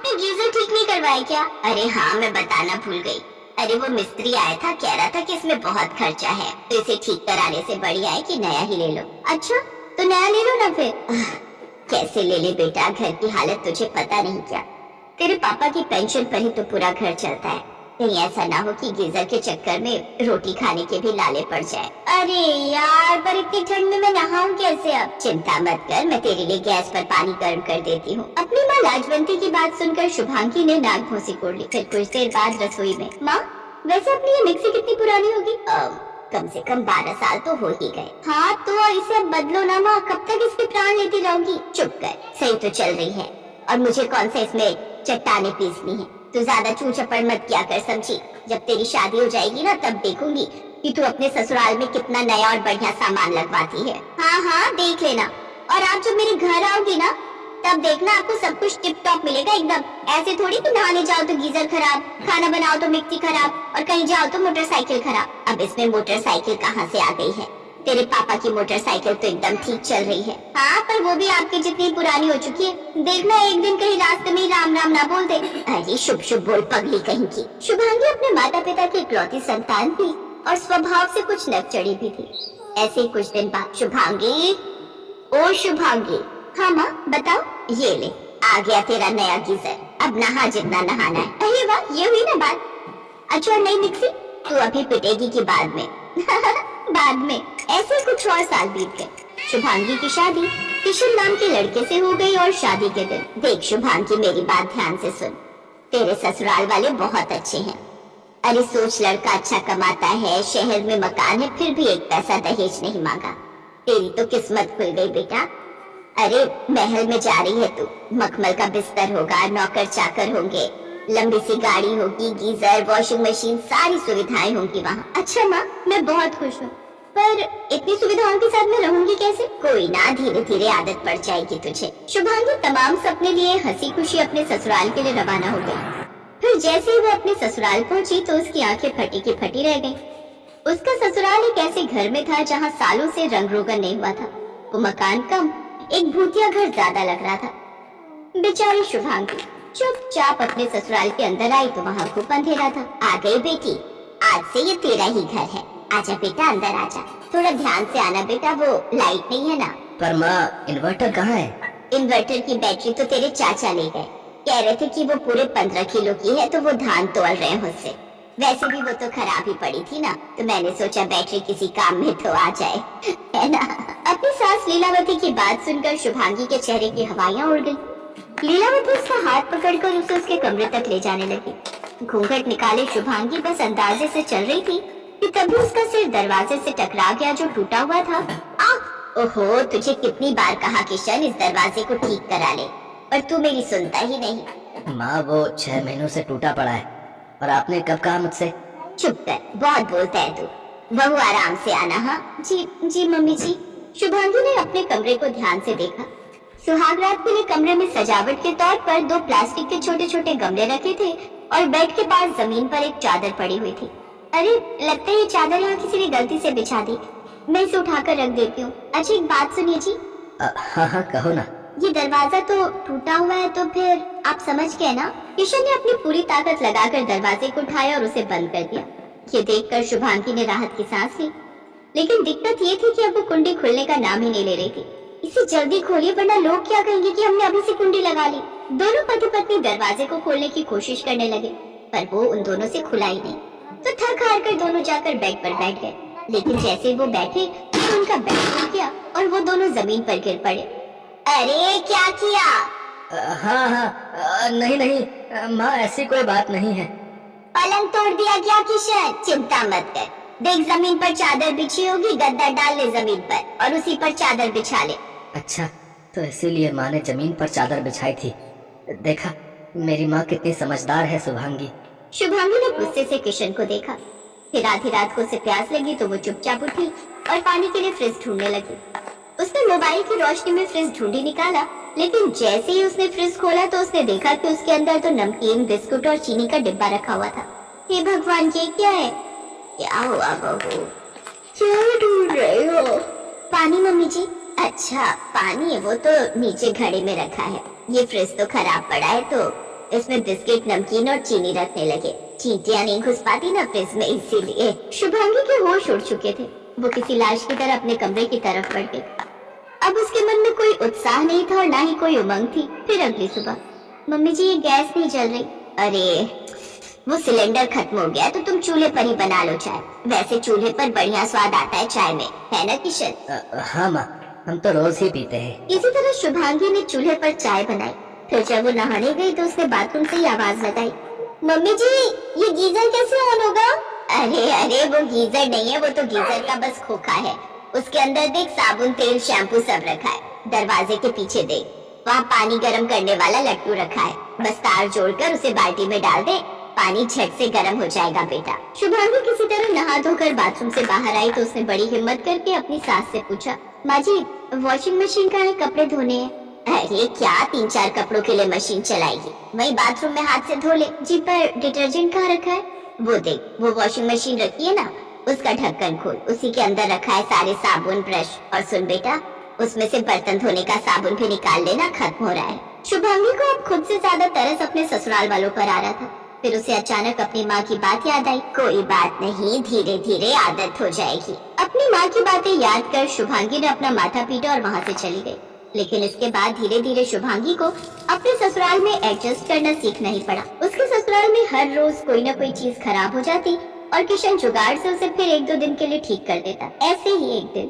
आपने गीजर ठीक नहीं करवाया क्या? अरे हाँ, मैं बताना भूल गई। अरे वो मिस्त्री आया था, कह रहा था कि इसमें बहुत खर्चा है, तो इसे ठीक कराने से बढ़िया है कि नया ही ले लो। अच्छा, तो नया ले लो ना फिर। कैसे ले ले बेटा, घर की हालत तुझे पता नहीं क्या। तेरे पापा की पेंशन पर ही तो पूरा घर चलता है। कहीं ऐसा ना हो कि गीजर के चक्कर में रोटी खाने के भी लाले पड़ जाए। अरे यार, पर इतनी ठंड में मैं नहाऊं कैसे अब? चिंता मत कर, मैं तेरे लिए गैस पर पानी गर्म कर देती हूँ। अपनी माँ लाजवंती की बात सुनकर शुभांगी ने नाक भौंसी कोड़ ली। फिर कुछ देर बाद रसोई में, माँ वैसे अपनी ये मिक्सी कितनी पुरानी होगी? कम से कम 12 साल तो हो ही गए। हाँ तो इसे अब बदलो ना माँ, कब तक इसके प्राण लेती रहोगी? चुप कर, सही तो चल रही है, और मुझे कौन सा इसमें चट्टाने पीसनी है। तू ज्यादा चू चपड़ मत किया कर, समझी? जब तेरी शादी हो जाएगी ना, तब देखूंगी कि तू अपने ससुराल में कितना नया और बढ़िया सामान लगवाती है। हाँ हाँ देख लेना, और आप जब मेरे घर आओगी ना, तब देखना आपको सब कुछ टिप टॉप मिलेगा एकदम। ऐसे थोड़ी कि नहाने जाओ तो गीजर खराब, खाना बनाओ तो मिक्सी खराब, और कहीं जाओ तो मोटरसाइकिल खराब। अब इसमें मोटरसाइकिल कहाँ से आ गई है? तेरे पापा की मोटरसाइकिल तो एकदम ठीक चल रही है। हाँ, पर वो भी आपकी जितनी पुरानी हो चुकी है। देखना एक दिन कहीं रास्ते में राम राम ना बोल दे। अरे शुभ शुभ बोल पगली कहीं की। शुभांगी अपने माता पिता की इकलौती संतान थी और स्वभाव से कुछ नकचड़ी भी थी। ऐसे ही कुछ दिन बाद, शुभांगी, ओ शुभांगी। हाँ माँ बताओ। ये ले, आ गया तेरा नया गीजर, अब नहा जितना नहाना है। अरे वाह, ये हुई ना बात। अच्छा, नई मिक्सी तू अभी पिटेगी की बाद में? बाद में। ऐसे कुछ और साल बीत गए। शुभांगी की शादी किशन नाम के लड़के से हो गई, और शादी के दिन, देख शुभांगी मेरी बात ध्यान से सुन, तेरे ससुराल वाले बहुत अच्छे हैं। अरे सोच, लड़का अच्छा कमाता है, शहर में मकान है, फिर भी एक पैसा दहेज नहीं मांगा। तेरी तो किस्मत खुल गई बेटा। अरे महल में जा रही है तू, मखमल का बिस्तर होगा, नौकर चाकर होंगे, लंबी सी गाड़ी होगी, गीजर, वॉशिंग मशीन, सारी सुविधाएं होंगी वहाँ। अच्छा माँ, मैं बहुत खुश हूँ, पर इतनी सुविधाओं के साथ मैं रहूंगी कैसे? कोई ना, धीरे धीरे आदत पड़ जाएगी तुझे। शुभांगी तमाम सपने लिए हंसी खुशी अपने ससुराल के लिए रवाना हो गई। फिर जैसे ही वो अपने ससुराल पहुंची तो उसकी आंखें फटी की फटी रह गईं। उसका ससुराल एक ऐसे घर में था जहाँ सालों से रंग रोगन नहीं हुआ था। वो मकान कम, एक भूतिया घर ज्यादा लग रहा था। बेचारी शुभांगी चुपचाप अपने ससुराल के अंदर आई तो वहाँ खूब अंधेरा था। आ गई बेटी, आज से ये तेरा ही घर है। आजा बेटा, अंदर आजा। थोड़ा ध्यान से आना बेटा, वो लाइट नहीं है ना। पर माँ, इन्वर्टर कहाँ है? इन्वर्टर की बैटरी तो तेरे चाचा ले गए। कह रहे थे कि वो पूरे 15 किलो की है, तो वो धान तोड़ रहे हैं उससे। वैसे भी वो तो खराब ही पड़ी थी ना, तो मैंने सोचा बैटरी किसी काम में तो आ जाए, है ना। अपनी सास लीलावती की बात सुनकर शुभांगी के चेहरे की हवाइयाँ उड़ गई। लीलावती उसका हाथ पकड़कर उसे उसके कमरे तक ले जाने लगी। घूंघट निकाले शुभांगी बस अंदाजे से चल रही थी कि तभी उसका सिर दरवाजे से टकरा गया जो टूटा हुआ था। ओहो, तुझे कितनी बार कहा किशन इस दरवाजे को ठीक करा ले, पर तू मेरी सुनता ही नहीं। माँ, वो 6 महीनों से टूटा पड़ा है, और आपने कब कहा मुझसे? चुप कर, बहुत बोलता है तू। बहू आराम से आना। हाँ जी जी मम्मी जी। शुभांगी ने अपने कमरे को ध्यान से देखा। सुहागरात के लिए कमरे में सजावट के तौर पर 2 प्लास्टिक के छोटे छोटे गमले रखे थे, और बेड के पास जमीन पर एक चादर पड़ी हुई थी। अरे लगता है ये चादर यहाँ किसी ने गलती से बिछा दी, मैं इसे उठाकर रख देती हूँ। अच्छा एक बात सुनिए जी। हाँ हाँ कहो ना। ये दरवाजा तो टूटा हुआ है, तो फिर आप समझ गए ना। किशन ने अपनी पूरी ताकत लगाकर दरवाजे को उठाया और उसे बंद कर दिया। ये देखकर शुभांगी ने राहत की सांस ली, लेकिन दिक्कत ये थी कि अब वो कुंडी खुलने का नाम ही नहीं ले रही थी। इसे जल्दी खोलिए, वरना लोग क्या कहेंगे कि हमने अभी से कुंडी लगा ली। दोनों पति पत्नी दरवाजे को खोलने की कोशिश करने लगे, पर वो उन दोनों से खुला ही नहीं। तो थक हार कर दोनों जाकर बेड पर बैठ गए, लेकिन जैसे वो बैठे तो उनका बेड खुल गया और वो दोनों जमीन पर गिर पड़े। अरे क्या किया? हाँ हाँ, नहीं नहीं माँ, ऐसी कोई बात नहीं है। पलंग तोड़ दिया क्या किशन? चिंता मत कर, देख जमीन पर चादर बिछी होगी, गद्दा डाल ले जमीन पर और उसी पर चादर बिछा ले। अच्छा, तो इसीलिए माँ ने जमीन पर चादर बिछाई थी। देखा, मेरी माँ कितनी समझदार है शुभांगी। शुभांगी ने गुस्से से किशन को देखा। फिर आधी रात को उसे प्यास लगी तो वो चुपचाप उठी और पानी के लिए फ्रिज ढूंढने लगी। उसने मोबाइल की रोशनी में फ्रिज ढूंढी निकाला, लेकिन जैसे ही उसने फ्रिज खोला तो उसने देखा कि उसके अंदर तो नमकीन, बिस्कुट और चीनी का डिब्बा रखा हुआ था। हे भगवान, ये क्या है? क्या हुआ बहू, क्या ढूंढ रहे हो? पानी मम्मी जी। अच्छा पानी है, वो तो नीचे घड़े में रखा है। ये फ्रिज तो खराब पड़ा है, तो इसमें बिस्किट, नमकीन और चीनी रखने लगे। चींटियां नहीं घुस पाती ना फ्रिज में, इसीलिए शुभांगी के होश उड़ चुके थे। वो किसी लाश की तरह अपने कमरे की तरफ बढ़ गई। अब उसके मन में कोई उत्साह नहीं था और ना ही कोई उमंग थी। फिर अगली सुबह, मम्मी जी ये गैस नहीं जल रही। अरे वो सिलेंडर खत्म हो गया तो तुम चूल्हे पर ही बना लो चाय। वैसे चूल्हे पर बढ़िया स्वाद आता है चाय में, है ना किशन? हाँ माँ, हम तो रोज ही पीते हैं। इसी तरह शुभांगी ने चूल्हे पर चाय बनाई। फिर जब वो नहाने गई तो उसने बाथरूम से ही आवाज लगाई, मम्मी जी ये गीजर कैसे ऑन होगा? अरे अरे वो गीजर नहीं है, वो तो गीजर का बस खोखा है। उसके अंदर देख साबुन, तेल, शैम्पू सब रखा है। दरवाजे के पीछे देख, वहाँ पानी गर्म करने वाला लट्टू रखा है। बस तार जोड़कर उसे बाल्टी में डाल दे, पानी झट से गर्म हो जाएगा बेटा। शुभांगी किसी तरह नहा धोकर बाथरूम से बाहर आई तो उसने बड़ी हिम्मत करके अपनी सास से पूछा, माँ जी वॉशिंग मशीन कहाँ है, कपड़े धोने हैं। अरे क्या 3-4 कपड़ों के लिए मशीन चलाएगी, वही बाथरूम में हाथ से धो ले। जी पर डिटर्जेंट कहाँ रखा है? वो देख, वो वॉशिंग मशीन रखी है ना, उसका ढक्कन खोल, उसी के अंदर रखा है सारे साबुन, ब्रश। और सुन बेटा, उसमें से बर्तन धोने का साबुन भी निकाल लेना, खत्म हो रहा है। शुभांगी को अब खुद से ज्यादा तरस अपने ससुराल वालों पर आ रहा था। फिर उसे अचानक अपनी माँ की बात याद आई। कोई बात नहीं, धीरे धीरे आदत हो जाएगी। अपनी माँ की बातें याद कर शुभांगी ने अपना माथा पीटा और वहाँ से चली गई। लेकिन इसके बाद धीरे धीरे शुभांगी को अपने ससुराल में एडजस्ट करना सीखना ही पड़ा। उसके ससुराल में हर रोज कोई न कोई चीज खराब हो जाती और किशन जुगाड़ से उसे फिर 1-2 दिन के लिए ठीक कर देता। ऐसे ही एक दिन,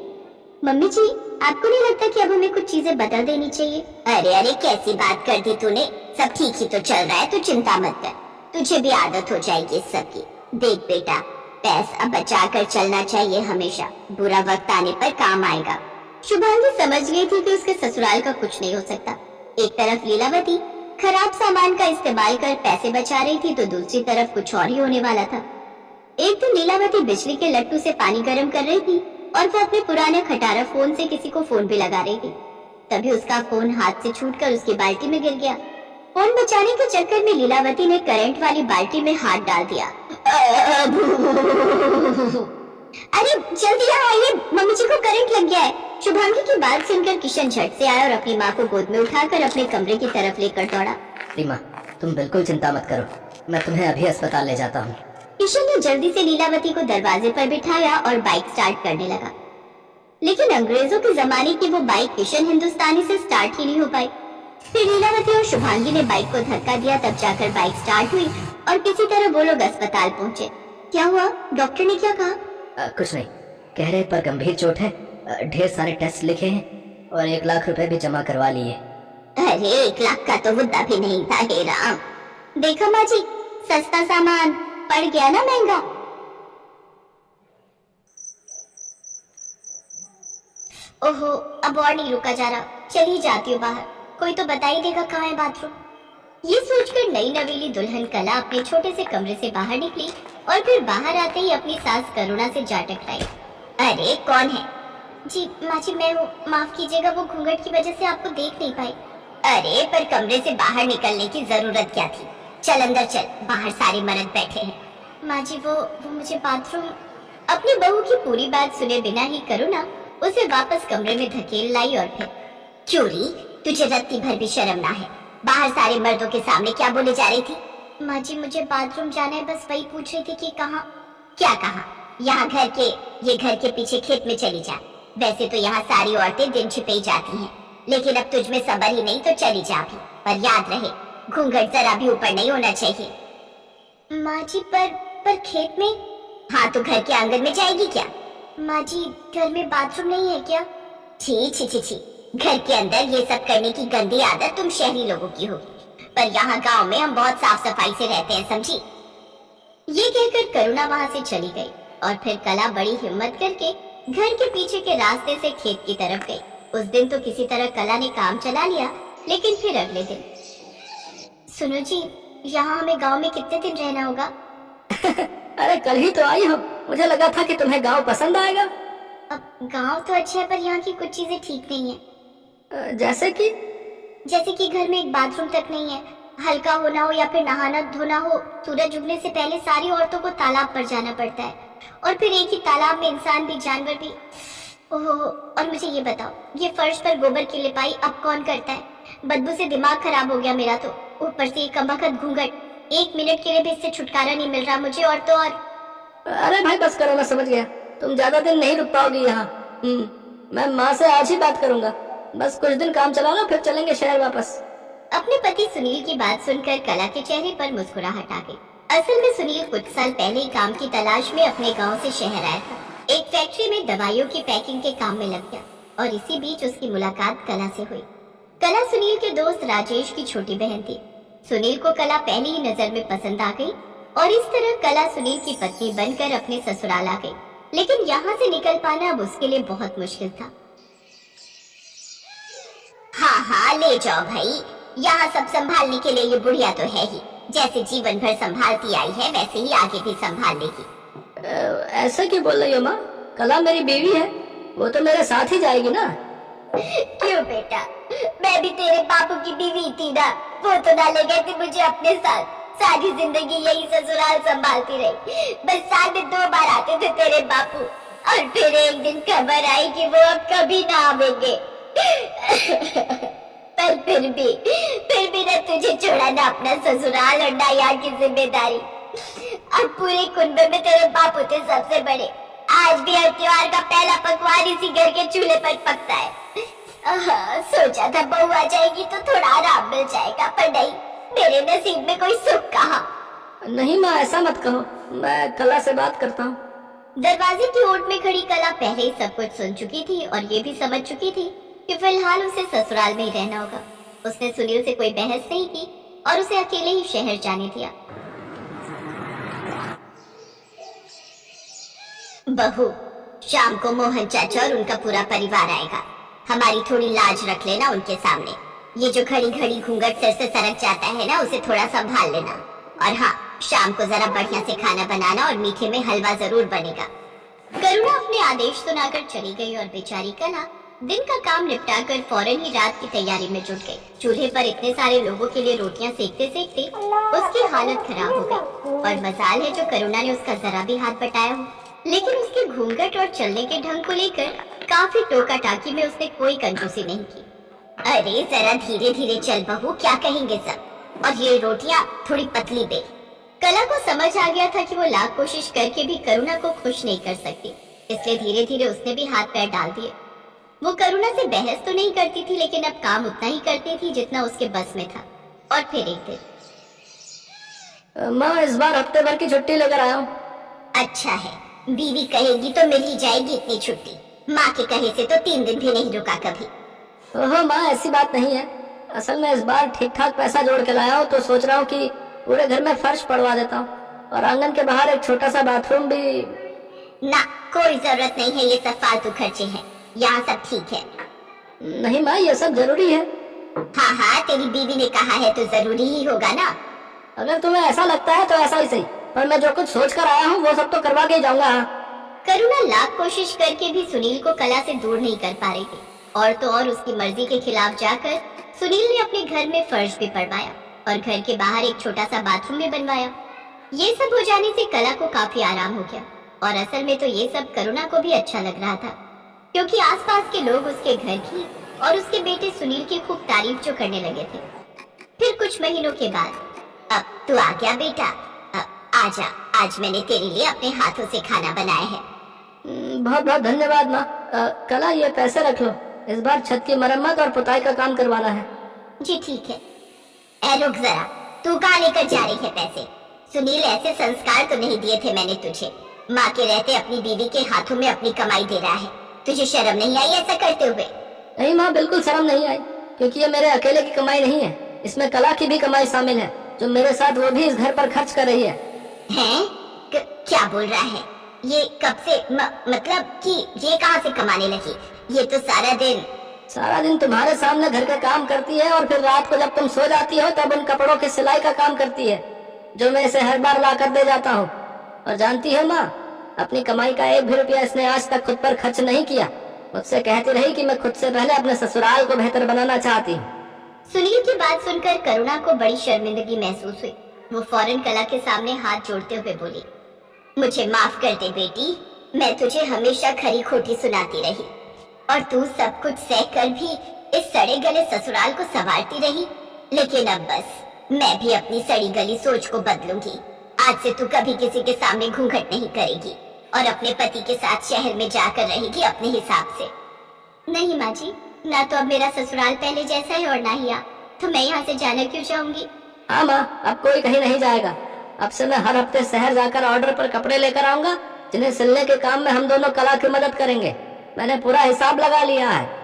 मम्मी जी आपको नहीं लगता कि अब हमें कुछ चीजें बदल देनी चाहिए? अरे अरे कैसी बात कर दी तूने, सब ठीक ही तो चल रहा है, तू चिंता मत कर, तुझे भी आदत हो जाएगी इस सब की। देख बेटा, पैसा बचा कर चलना चाहिए हमेशा, बुरा वक्त आने पर काम आएगा। शुभांगी समझ गई थी कि उसके ससुराल का कुछ नहीं हो सकता। एक तरफ लीलावती खराब सामान का इस्तेमाल कर पैसे बचा रही थी तो दूसरी तरफ कुछ और ही होने वाला था। एक दिन लीलावती बिजली के लट्टू से पानी गर्म कर रही थी और वो अपने पुराने खटारा फोन से किसी को फोन भी लगा रही थी। तभी उसका फोन हाथ से छूटकर उसकी बाल्टी में गिर गया। फोन बचाने के चक्कर में लीलावती ने करंट वाली बाल्टी में हाथ डाल दिया। अरे जल्दी आओ, आइए, मम्मी जी को करंट लग गया है। शुभांगी की बात सुनकर किशन झट से आया और अपनी माँ को गोद में उठाकर अपने कमरे की तरफ लेकर दौड़ा। रीमा, तुम बिल्कुल चिंता मत करो, मैं तुम्हें अभी अस्पताल ले जाता हूँ। किशन ने जल्दी से लीलावती को दरवाजे पर बिठाया और बाइक स्टार्ट करने लगा। लेकिन अंग्रेजों के जमाने की वो बाइक किशन हिंदुस्तानी से स्टार्ट ही नहीं हो पाई। फिर लीलावती और शुभांगी ने बाइक को धक्का दिया, तब जाकर बाइक स्टार्ट हुई और किसी तरह वो लोग अस्पताल पहुँचे। क्या हुआ, डॉक्टर ने क्या कहा? कुछ नहीं, कह रहे पर गंभीर चोट है, ढेर सारे टेस्ट लिखे हैं और 1 लाख रुपए भी जमा करवा लिए। अरे 1 लाख का तो मुद्दा भी नहीं था। हे राम, देखो माँ जी, सस्ता सामान पड़ गया ना महंगा। ओहो, अब और नहीं रुका जा रहा, चली जाती हूँ बाहर, कोई तो बता ही देगा कहाँ है बाथरूम। ये सोचकर नई नवेली दुल्हन कला अपने छोटे से कमरे से बाहर निकली और फिर बाहर आते ही अपनी सास करुणा से जा टकराई। अरे कौन है? जी माँ जी मैं हूँ, माफ कीजिएगा, वो घूंघट की वजह से आपको देख नहीं पाई। अरे पर कमरे से बाहर निकलने की जरूरत क्या थी? चल अंदर चल, बाहर सारे मर्द बैठे हैं। माँ जी वो मुझे बाथरूम। अपनी बहू की पूरी बात सुने बिना ही करुणा उसे वापस कमरे में धकेल लाई और फिर, चोरी, तुझे रत्ती भर भी शर्म ना है, बाहर सारे मर्दों के सामने क्या बोले जा रही थी? माँ जी मुझे बाथरूम जाना है, बस वही पूछ रही थी कि कहाँ। क्या कहा? यहाँ ये घर के पीछे खेत में चली जा। वैसे तो यहाँ सारी औरतें दिन छिपे ही जाती हैं, लेकिन अब तुझ में सबर ही नहीं तो चली जा भी, पर याद रहे घूंघट जरा भी ऊपर नहीं होना चाहिए। माँ जी पर खेत में? हाँ तो घर के आंगन में जाएगी क्या? माँ जी घर में बाथरूम नहीं है क्या? छी छी छी छी, घर के अंदर ये सब करने की गंदी आदत तुम शहरी लोगों की होगी, पर यहाँ गांव में हम बहुत साफ सफाई से रहते हैं, समझी? ये कहकर करुणा वहाँ से चली गई और फिर कला बड़ी हिम्मत करके घर के पीछे के रास्ते से खेत की तरफ गई। उस दिन तो किसी तरह कला ने काम चला लिया, लेकिन फिर अगले दिन, सुनो जी, यहाँ हमें गांव में कितने दिन रहना होगा? अरे कल ही तो आई हूँ, मुझे लगा था कि तुम्हें गांव पसंद आएगा। अब गांव तो अच्छा है पर यहाँ की कुछ चीजें ठीक नहीं है। जैसे कि घर में एक बाथरूम तक नहीं है, हल्का होना हो या फिर नहाना धोना हो, सूरज उगने से पहले सारी औरतों को तालाब पर जाना पड़ता है, और फिर एक ही तालाब में इंसान भी जानवर भी। ओहो, और मुझे ये बताओ, ये फर्श पर गोबर की लिपाई अब कौन करता है? बदबू से दिमाग खराब हो गया मेरा तो। ऊपर से ये कमबख्त घूंघट, 1 मिनट के लिए भी इससे छुटकारा नहीं मिल रहा मुझे। और तो और अरे भाई बस करो, मैं समझ गया। तुम ज्यादा दिन नहीं रुक पाओगी यहाँ। मैं माँ से आज ही बात करूंगा। बस कुछ दिन काम चला लो, फिर चलेंगे शहर वापस। अपने पति सुनील की बात सुनकर कला के चेहरे पर मुस्कुराहट आ गई। असल में सुनील कुछ साल पहले ही काम की तलाश में अपने गांव से शहर आया था। एक फैक्ट्री में दवाइयों की पैकिंग के काम में लग गया और इसी बीच उसकी मुलाकात कला से हुई। कला सुनील के दोस्त राजेश की छोटी बहन थी। सुनील को कला पहली ही नजर में पसंद आ गई और इस तरह कला सुनील की पत्नी बनकर अपने ससुराल आ गई। लेकिन यहाँ से निकल पाना अब उसके लिए बहुत मुश्किल था। हाँ हाँ ले जाओ भाई, यहाँ सब संभालने के लिए ये बुढ़िया तो है ही। जैसे जीवन भर संभालती आई है वैसे ही आगे भी संभाल लेगी। ऐसा क्यों बोल रही हो माँ? कला मेरी बीवी है, वो तो मेरे साथ ही जाएगी ना। क्यों बेटा, मैं भी तेरे बापू की बीवी थी ना। वो तो ना ले गए थे मुझे अपने साथ। सारी जिंदगी यही ससुराल संभालती रही। बस साल में 2 बार आते थे तेरे बापू और फिर एक दिन खबर आई कि वो अब कभी ना आवेंगे। पर फिर भी न तुझे छोड़ा ना अपना ससुराल और ना यहाँ की जिम्मेदारी। अब पूरे कुंबे में तेरे बापू थे सबसे बड़े। आज भी हर त्योहार का पहला पकवान इसी घर के चूल्हे पर पकता है। सोचा था बहू आ जाएगी तो थोड़ा आराम मिल जाएगा, पर नहीं, मेरे नसीब में कोई सुख कहाँ। नहीं माँ, ऐसा मत कहो, मैं कला से बात करता हूँ। दरवाजे की ओट में खड़ी कला पहले ही सब कुछ सुन चुकी थी और ये भी समझ चुकी थी कि फिलहाल उसे ससुराल में ही रहना होगा। उसने सुनील से कोई बहस नहीं की और उसे अकेले ही शहर जाने दिया। बहू, शाम को मोहन चाचा और उनका पूरा परिवार आएगा। हमारी थोड़ी लाज रख लेना उनके सामने। ये जो घड़ी घड़ी घूंघट सिर से सरक जाता है ना, उसे थोड़ा संभाल लेना। और हाँ, शाम को जरा बढ़िया से खाना बनाना और मीठे में हलवा जरूर बनेगा। करुणा अपने आदेश सुनाकर चली गई और बेचारी कला दिन का काम निपटाकर फौरन ही रात की तैयारी में जुट गई। चूल्हे पर इतने सारे लोगों के लिए रोटियां सेकते सेकते उसकी हालत खराब हो गई। और मजाल है जो करुणा ने उसका जरा भी हाथ बटाया हो। लेकिन उसके घूंघट और चलने के ढंग को लेकर काफी टोका टाकी में उसने कोई कंजूसी नहीं की। अरे जरा धीरे धीरे चल बहू, क्या कहेंगे सब। और ये रोटियां थोड़ी पतली दे। कला को समझ आ गया था कि वो लाख कोशिश करके भी करुणा को खुश नहीं कर सकती, इसलिए धीरे धीरे उसने भी हाथ पैर डाल दिए। वो करुणा से बहस तो नहीं करती थी, लेकिन अब काम उतना ही करती थी जितना उसके बस में था। और फिर एक दिन, माँ इस बार हफ्ते भर की छुट्टी लेकर आया हूँ। अच्छा है, बीवी कहेगी तो मिल ही जाएगी इतनी छुट्टी। माँ के कहे से तो 3 दिन भी नहीं रुका कभी। ओहो माँ, ऐसी बात नहीं है। असल में इस बार ठीक ठाक पैसा जोड़ के लाया हूँ, तो सोच रहा हूँ कि पूरे घर में फर्श पड़वा देता हूँ और आंगन के बाहर एक छोटा सा बाथरूम भी। ना, कोई जरूरत नहीं है, ये सब फालतू खर्चे हैं। यहाँ सब ठीक है। नहीं माँ, ये सब जरूरी है। हाँ हाँ, तेरी बीवी ने कहा है तो जरूरी ही होगा ना। अगर तुम्हें ऐसा लगता है तो ऐसा ही सही, पर मैं जो कुछ सोच कर आया हूँ वो सब तो करवा के ही जाऊंगा। करुणा लाख कोशिश करके भी सुनील को कला से दूर नहीं कर पा रही थी। और तो और उसकी मर्जी के खिलाफ जाकर सुनील ने अपने घर में फर्श भी पड़वाया और घर के बाहर एक छोटा सा बाथरूम भी बनवाया। ये सब हो जाने से कला को काफी आराम हो गया। और असल में तो ये सब करुणा को भी अच्छा लग रहा था, क्योंकि आसपास के लोग उसके घर की और उसके बेटे सुनील की खूब तारीफ जो करने लगे थे। फिर कुछ महीनों के बाद, अब तू आ गया बेटा, आजा, आज मैंने तेरे लिए अपने हाथों से खाना बनाया है। बहुत बहुत धन्यवाद माँ। कला ये पैसे रख लो, इस बार छत की मरम्मत और पुताई का काम करवाना है। जी ठीक है। रुक जरा, तू कहाँ लेकर जा रही है पैसे? सुनील, ऐसे संस्कार तो नहीं दिए थे मैंने तुझे। माँ के रहते अपनी बीवी के हाथों में अपनी कमाई दे रहा है। तुझे शर्म नहीं आई ऐसा करते हुए? नहीं माँ, बिल्कुल शर्म नहीं आई, क्योंकि ये मेरे अकेले की कमाई नहीं है, इसमें कला की भी कमाई शामिल है, जो मेरे साथ वो भी इस घर पर खर्च कर रही है। हैं? क्या बोल रहा है? ये कब से मतलब कि ये कहाँ से कमाने लगी? ये तो सारा दिन तुम्हारे सामने घर का काम करती है और फिर रात को जब तुम सो जाती हो तब उन कपड़ों की सिलाई का काम करती है, जो मैं इसे हर बार ला कर दे जाता हूँ। और जानती हो माँ, अपनी कमाई का 1 भी रुपया इसने आज तक खुद पर खर्च नहीं किया। मुझसे कहती रही कि मैं खुद से पहले अपने ससुराल को बेहतर बनाना चाहती हूँ। सुनील की बात सुनकर करुणा को बड़ी शर्मिंदगी महसूस हुई। वो फौरन कला के सामने हाथ जोड़ते हुए बोली, मुझे माफ कर दे बेटी, मैं तुझे हमेशा खरी खोटी सुनाती रही और तू सब कुछ सह कर भी इस सड़े गले ससुराल को संवारती रही। लेकिन अब बस मैं भी अपनी सड़ी गली सोच को बदलूंगी। आज से तू कभी किसी के सामने घूंघट नहीं करेगी और अपने पति के साथ शहर में जाकर रहेगी अपने हिसाब से। नहीं माँ जी, ना तो अब मेरा ससुराल पहले जैसा है और ना ही आप, तो मैं यहाँ से जाना क्यों चाहूंगी? हाँ माँ, अब कोई कहीं नहीं जाएगा। अब से मैं हर हफ्ते शहर जाकर ऑर्डर पर कपड़े लेकर आऊंगा, जिन्हें सिलने के काम में हम दोनों कला की मदद करेंगे। मैंने पूरा हिसाब लगा लिया है।